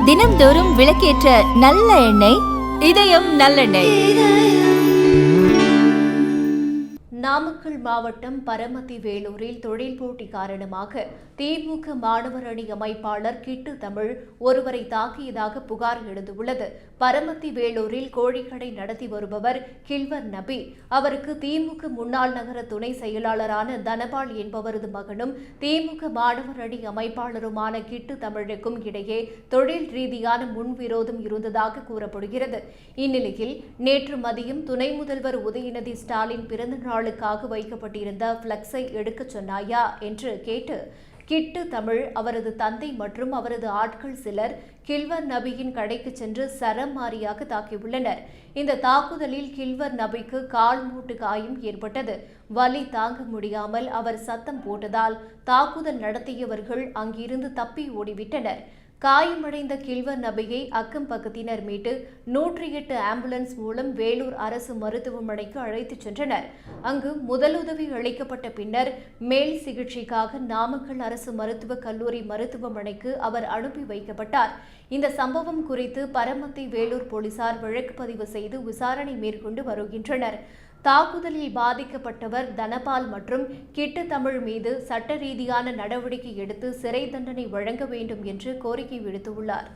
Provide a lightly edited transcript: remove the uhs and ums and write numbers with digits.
தினம்தோறும் விளக்கேற்ற நல்ல எண்ணெய் இதயம் நல்லெண்ணெய். நாமக்கல் மாவட்டம் பரமத்தி வேலூரில் தொழில் போட்டி காரணமாக திமுக மாணவர் அணி அமைப்பாளர் கிட்டு தமிழ் ஒருவரை தாக்கியதாக புகார் எழுந்துள்ளது. பரமத்தி வேலூரில் கோழிக்கடை நடத்தி வருபவர் கில்வர் நபி. அவருக்கு திமுக முன்னாள் நகர துணை செயலாளரான தனபால் என்பவரது மகனும் திமுக மாணவர் அணி அமைப்பாளருமான கிட்டு தமிழுக்கும் இடையே தொழில் ரீதியான முன்விரோதம் இருந்ததாக கூறப்படுகிறது. இந்நிலையில் நேற்று மதியம் துணை முதல்வர் உதயநிதி ஸ்டாலின் பிறந்த நாளுக்காக வைக்கப்பட்டிருந்த பிளக்ஸை எடுக்கச் சொன்னாயா என்று கேட்டு கிட்டு தமிழ், அவரது தந்தை மற்றும் அவரது ஆட்கள் சிலர் கில்வர் நபியின் கடைக்கு சென்று சரமாரியாக தாக்கியுள்ளனர். இந்த தாக்குதலில் கில்வர் நபிக்கு கால் மூட்டு காயம் ஏற்பட்டது. வலி தாங்க முடியாமல் அவர் சத்தம் போட்டதால் தாக்குதல் நடத்தியவர்கள் அங்கிருந்து தப்பி ஓடிவிட்டனர். காயமடைந்த கில்வர் நபியை அக்கம் பக்கத்தினர் மீட்டு 108 ஆம்புலன்ஸ் மூலம் வேலூர் அரசு மருத்துவமனைக்கு அழைத்துச் சென்றனர். அங்கு முதலுதவி அளிக்கப்பட்ட பின்னர் மேல் சிகிச்சைக்காக நாமக்கல் அரசு மருத்துவக் கல்லூரி மருத்துவமனைக்கு அவர் அனுப்பி வைக்கப்பட்டார். இந்த சம்பவம் குறித்து பரமத்தி வேலூர் போலீசார் வழக்கு பதிவு செய்து விசாரணை மேற்கொண்டு வருகின்றனர். தாக்குதலில் பாதிக்கப்பட்டவர் தனபால் மற்றும் கிட்டு தமிழ் மீது சட்ட ரீதியான நடவடிக்கை எடுத்து சிறை தண்டனை வழங்க வேண்டும் என்று கோரிக்கை விடுத்துள்ளார்.